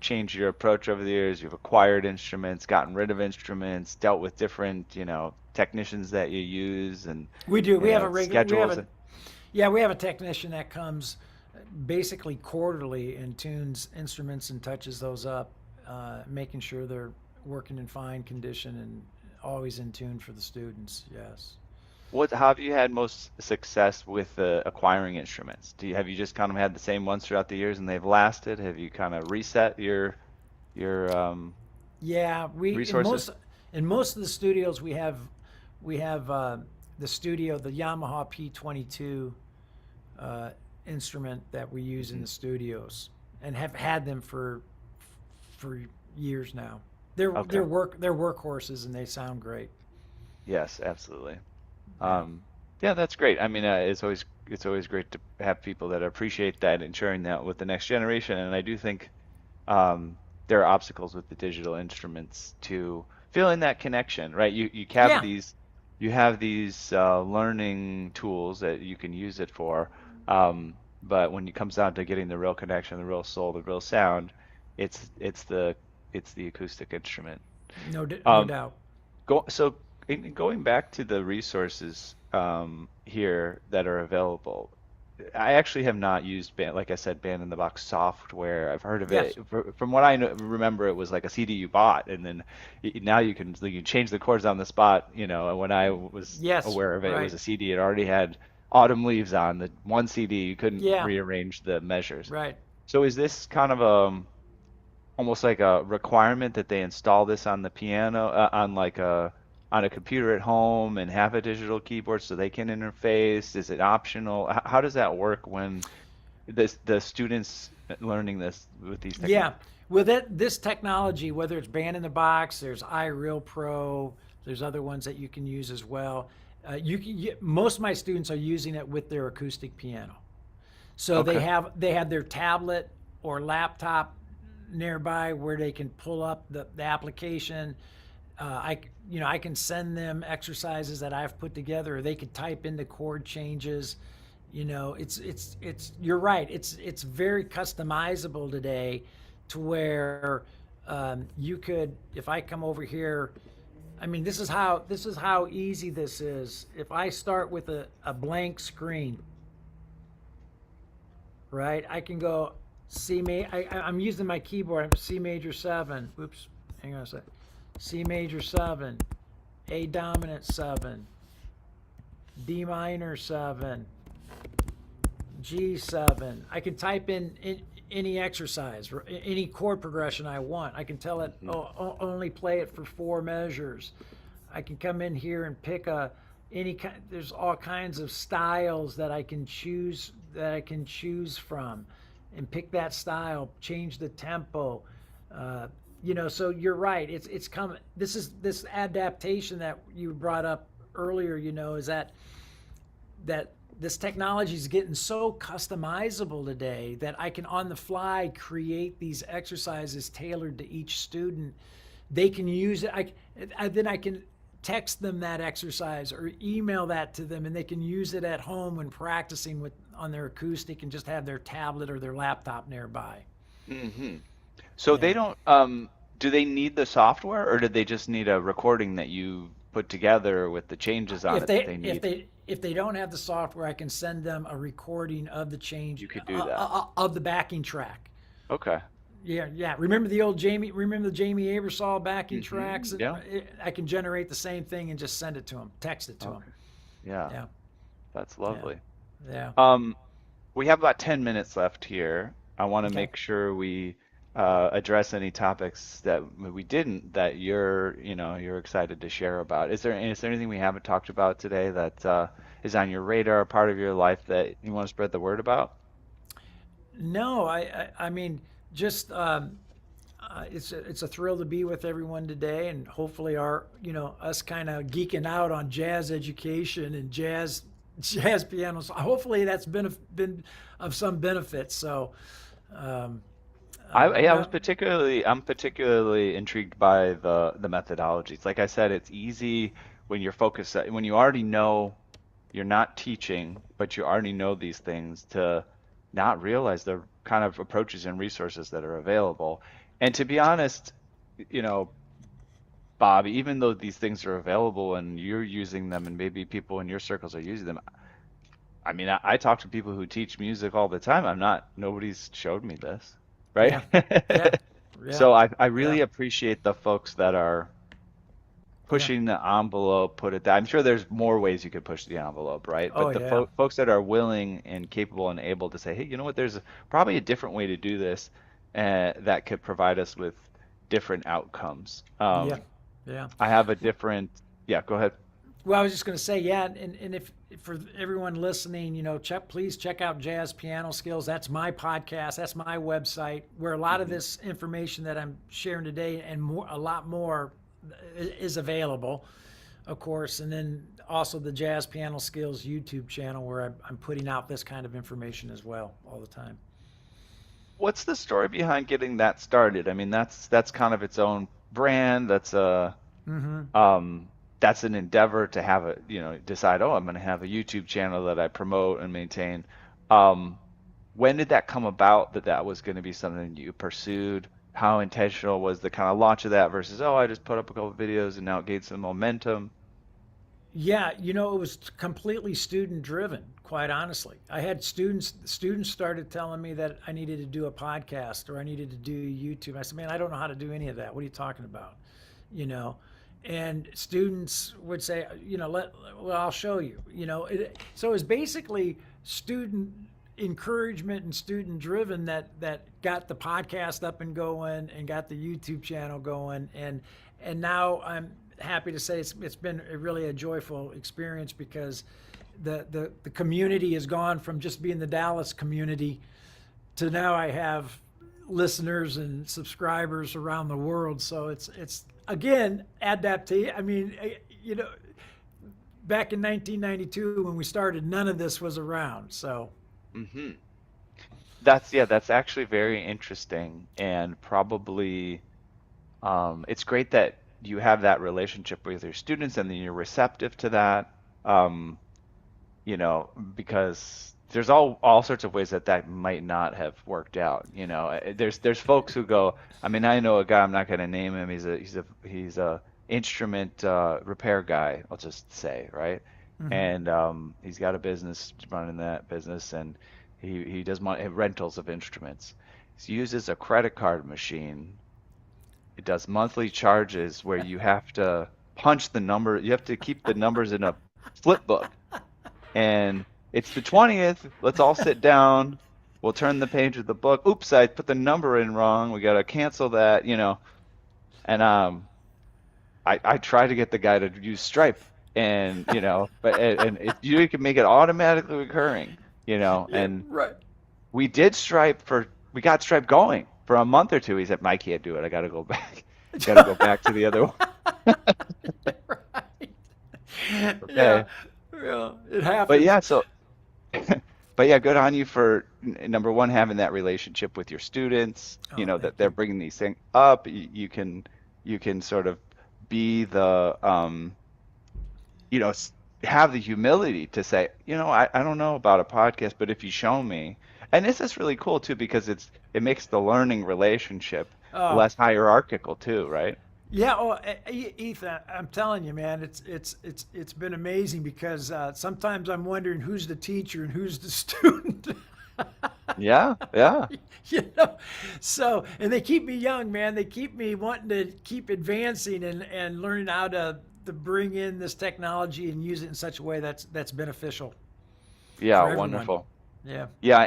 changed your approach over the years. You've acquired instruments, gotten rid of instruments, dealt with different, technicians that you use, and We do. We have a regular. We have schedules. a Yeah, we have a technician that comes basically quarterly and tunes instruments and touches those up, making sure they're working in fine condition and always in tune for the students. Yes. How have you had most success with acquiring instruments? Have you just kind of had the same ones throughout the years and they've lasted? Have you kind of reset your Yeah, we resources? in most of the studios we have the studio, the Yamaha P22 uh, instrument that we use in Hmm. the studios, and have had them for years now. They're Okay. they're workhorses and they sound great. Yes, absolutely. Yeah. Um, yeah, that's great. I mean, it's always great to have people that appreciate that and sharing that with the next generation. And I do think um, there are obstacles with the digital instruments to feeling that connection, right? Yeah. You have these learning tools that you can use it for, but when it comes down to getting the real connection, the real soul, the real sound, it's it's the it's the acoustic instrument. No Um, doubt. going back to the resources here that are available, I actually have not used like I said, Band in the Box software. I've heard of it. Yes. From what I know, remember, it was like a CD you bought, and then now you can change the chords on the spot. And when I was Yes. aware of it, it was Right. a CD. It already had Autumn Leaves on the one CD. You couldn't Yeah. rearrange the measures. Right. So is this kind of almost like a requirement that they install this on the piano on a computer at home and have a digital keyboard so they can interface? Is it optional? How does that work when the students learning this with these Yeah. techniques? Well, this technology, whether it's Band in the Box, there's iReal Pro, there's other ones that you can use as well. Most of my students are using it with their acoustic piano. So Okay. they have their tablet or laptop nearby where they can pull up the application. I can send them exercises that I've put together, or they could type in the chord changes. It's you're right. It's very customizable today, to where you could, if I come over here. I mean, this is how easy this is. If I start with a blank screen, right? I can go I'm using my keyboard. I'm C major 7. Oops, hang on a sec. C major 7, A dominant 7, D minor 7, G7. I can type in any exercise, any chord progression I want. I can tell it, Hmm. oh, only play it for 4 measures. I can come in here and pick any kind. There's all kinds of styles that I can choose from, and pick that style. Change the tempo. Uh, so you're right. It's coming. This adaptation that you brought up earlier. Is that this technology is getting so customizable today that I can on the fly create these exercises tailored to each student. They can use it. Then I can text them that exercise or email that to them, and they can use it at home when practicing on their acoustic, and just have their tablet or their laptop nearby. Hmm. So they Yeah. don't, do they need the software or do they just need a recording that you put together with the changes on If it that they they if need? they if they don't have the software, I can send them a recording of the change, You could do that. of the backing track. Okay. Yeah, yeah. Remember the old Jamie? Remember the Jamie Aebersold backing tracks? Yeah. I can generate the same thing and just send it to them, text it to them. Okay. Yeah. Yeah, That's yeah, lovely. yeah. Um, we have about 10 minutes left here. I want to Okay. make sure we address any topics that we didn't that you're excited to share about. Is there anything we haven't talked about today that is on your radar, part of your life that you want to spread the word about? No, I mean, just it's a thrill to be with everyone today, and hopefully us kind of geeking out on jazz education and jazz pianos. Hopefully that's been of some benefit. So, um, Yeah, no, I'm particularly intrigued by the methodologies. Like I said, it's easy when you're focused, when you already know you're not teaching, but you already know these things, to not realize the kind of approaches and resources that are available. And to be honest, you know, Bob, even though these things are available and you're using them and maybe people in your circles are using them, I mean, I talk to people who teach music all the time. Nobody's showed me this, right? Yeah, yeah, yeah, So I yeah, really appreciate the folks that are yeah. pushing the envelope, put it that. I'm sure there's more ways you could push the envelope, right? Oh But the yeah. folks that are willing and capable and able to say, hey, you know what, probably a different way to do this that could provide us with different outcomes. Yeah, yeah. I have a different, yeah, go ahead. Well, I was just going to say, yeah, and if for everyone listening, please check out Jazz Piano Skills. That's my podcast. That's my website where a lot of Hmm. this information that I'm sharing today and more, a lot more, is available, of course. And then also the Jazz Piano Skills YouTube channel where I'm putting out this kind of information as well all the time. What's the story behind getting that started? I mean, that's kind of its own brand. Hmm. Um, that's an endeavor to have decide, oh, I'm going to have a YouTube channel that I promote and maintain. Um, when did that come about that that was going to be something you pursued? How intentional was the kind of launch of that versus, oh, I just put up a couple of videos and now it gained some momentum? Yeah, it was completely student driven, quite honestly. I had students started telling me that I needed to do a podcast or I needed to do YouTube. I said, "Man, I don't know how to do any of that. What are you talking about?" You know, and students would say, well, I'll show you. So it was basically student encouragement and student driven that got the podcast up and going and got the YouTube channel going, and now I'm happy to say it's been really a joyful experience because the community has gone from just being the Dallas community to now I have listeners and subscribers around the world. So it's again adaptation. I mean, back in 1992 when we started, none of this was around. So Hmm. That's actually very interesting and probably it's great that you have that relationship with your students and then you're receptive to that. Um, because there's all sorts of ways that that might not have worked out. There's folks who go. I mean, I know a guy. I'm not going to name him. He's a instrument repair guy. I'll just say, right? mhm. And he's got a business running that business, and he does rentals of instruments. He uses a credit card machine. It does monthly charges where you have to punch the number. You have to keep the numbers in a flip book and it's the 20th. Let's all sit down. We'll turn the page of the book. Oops, I put the number in wrong. We gotta cancel that. And I try to get the guy to use Stripe, and but and if you can make it automatically recurring, Yeah, and right. we got Stripe going for a month or two. He said, I can't do it. I gotta go back. Gotta go back to the other one. Right. Yeah, Okay. yeah, it But happens. yeah, so but yeah, good on you for number one, having that relationship with your students, Oh, thank that they're you. bringing these things up. You can sort of be the, have the humility to say, I don't know about a podcast, but if you show me, and this is really cool too, because it makes the learning relationship Oh, less hierarchical too, right? yeah. Oh, Ethan, I'm telling you, man, it's been amazing because sometimes I'm wondering who's the teacher and who's the student. Yeah, yeah. you know, and they keep me young, man. They keep me wanting to keep advancing and learning how to bring in this technology and use it in such a way that's beneficial Yeah, for everyone. wonderful. Yeah. Yeah,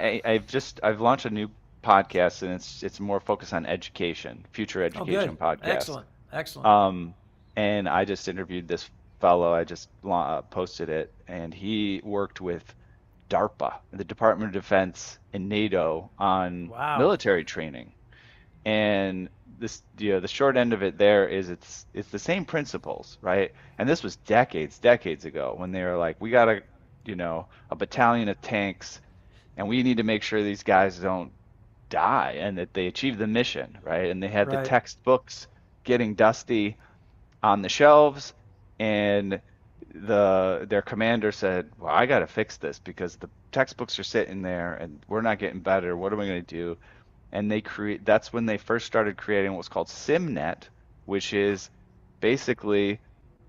I've launched a new podcast and it's more focused on education, future Oh, good. education podcast. Excellent. Excellent. Um, and I just interviewed this fellow. I just posted it, and he worked with DARPA, the Department of Defense, and NATO on Wow. military training. And the short end of it there is it's the same principles, right? And this was decades ago when they were like, we got a battalion of tanks, and we need to make sure these guys don't die and that they achieve the mission, right? And they had the Right. textbooks getting dusty on the shelves, and their commander said, "Well, I got to fix this because the textbooks are sitting there and we're not getting better. What are we going to do?" And that's when they first started creating what's called SimNet, which is basically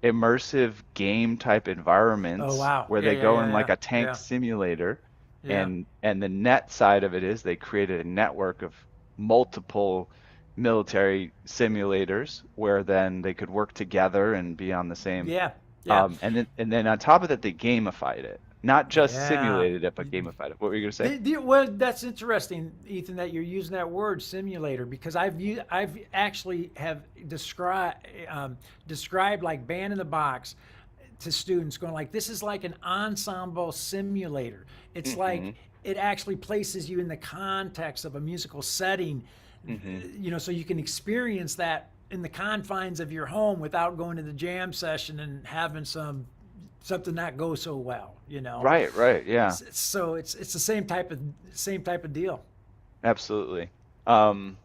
immersive game type Oh environments wow. where Yeah, they yeah, go yeah, in like yeah. a tank Yeah. simulator, Yeah. and the net side of it is they created a network of multiple military simulators where then they could work together and be on the same Yeah. Yeah. and then on top of that they gamified it. Not just Yeah. simulated it, but gamified it. What were you gonna say? Well, that's interesting, Ethan, that you're using that word simulator because I've actually have described like band in the box to students, going like this is like an ensemble simulator. It's like Mm-hmm. it actually places you in the context of a musical setting, Mm-hmm. so you can experience that in the confines of your home without going to the jam session and having something not go so well. Right, right, yeah. So it's the same type of deal. Absolutely. Um,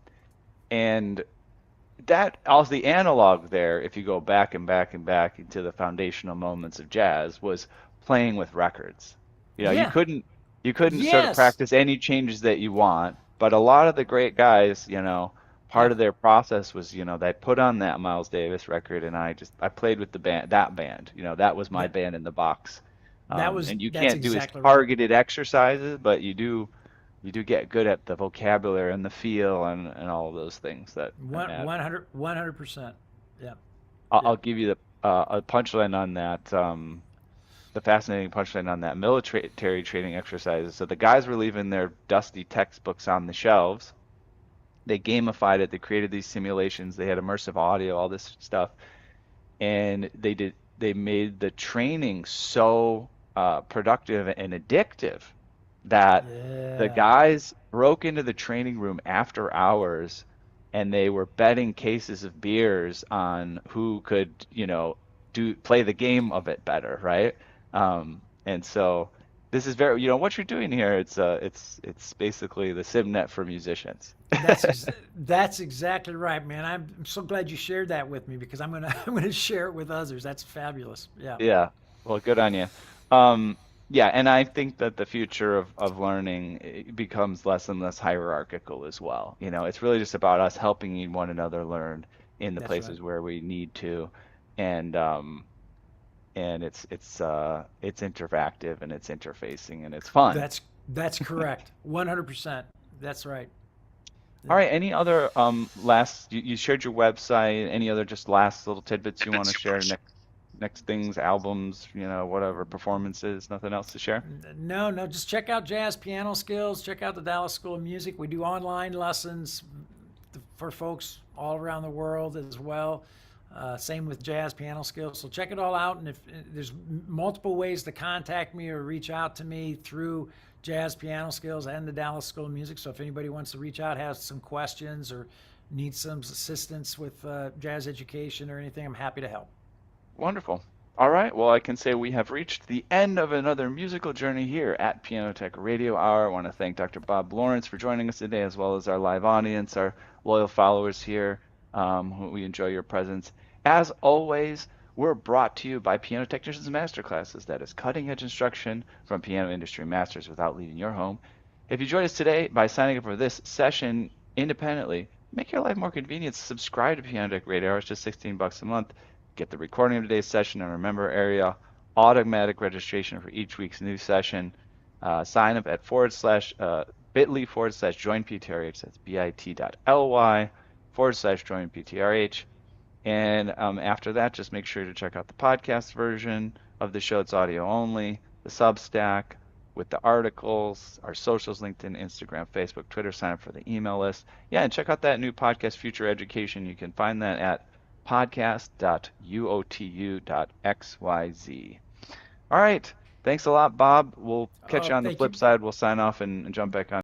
and that also the analog there, if you go back and back and back into the foundational moments of jazz, was playing with records. You Yeah. couldn't sort of Yes. practice any changes that you want, but a lot of the great guys, part Yeah. of their process was, they put on that Miles Davis record and I played with the band, that band, that was my That band in the box. And you that's can't do as exactly right. targeted exercises, but you do get good at the vocabulary and the feel and all of those things that One matter. one hundred 100%. Yeah. Yeah. I'll give you a punchline on that. The fascinating punchline on that military training exercises. So the guys were leaving their dusty textbooks on the shelves. They gamified it. They created these simulations. They had immersive audio, all this stuff, and they made the training so productive and addictive that the Yeah. guys broke into the training room after hours and they were betting cases of beers on who could, do play the game of it better, right? And so this is very, what you're doing here, it's basically the SimNet for musicians. That's exactly right, man. I'm so glad you shared that with me because I'm gonna share it with others. That's fabulous. Yeah. Yeah. Well, good on you. Um, yeah, and I think that the future of learning becomes less and less hierarchical as well. It's really just about us helping one another learn in the That's right. places where we need to, and it's interactive and it's interfacing and it's fun. That's correct. 100%. That's right. All Yeah. right, any other last you shared your website, any other just last little tidbits you want to share next things, albums, whatever, performances, nothing else to share? No, no, just check out Jazz Piano Skills. Check out the Dallas School of Music. We do online lessons for folks all around the world as well. Same with Jazz Piano Skills. So check it all out. And if there's multiple ways to contact me or reach out to me through Jazz Piano Skills and the Dallas School of Music. So if anybody wants to reach out, has some questions, or needs some assistance with jazz education or anything, I'm happy to help. Wonderful. All right. Well, I can say we have reached the end of another musical journey here at Piano Tech Radio Hour. I want to thank Dr. Bob Lawrence for joining us today, as well as our live audience, our loyal followers here. We enjoy your presence. As always, we're brought to you by Piano Technicians Masterclasses. That is cutting edge instruction from piano industry masters without leaving your home. If you joined us today by signing up for this session independently, make your life more convenient. Subscribe to Piano Tech Radio Hour. It's just $16 a month. Get the recording of today's session in a member area, automatic registration for each week's new session. Sign up at bit.ly/join PTRH. That's bit.ly/join PTRH. And after that, just make sure to check out the podcast version of the show. It's audio only, the Substack with the articles, our socials, LinkedIn, Instagram, Facebook, Twitter. Sign up for the email list. Yeah, and check out that new podcast, Future Education. You can find that at podcast.uotu.xyz. All right. Thanks a lot, Bob. We'll catch Oh, you on the thank you. flip side. We'll sign off and jump back on.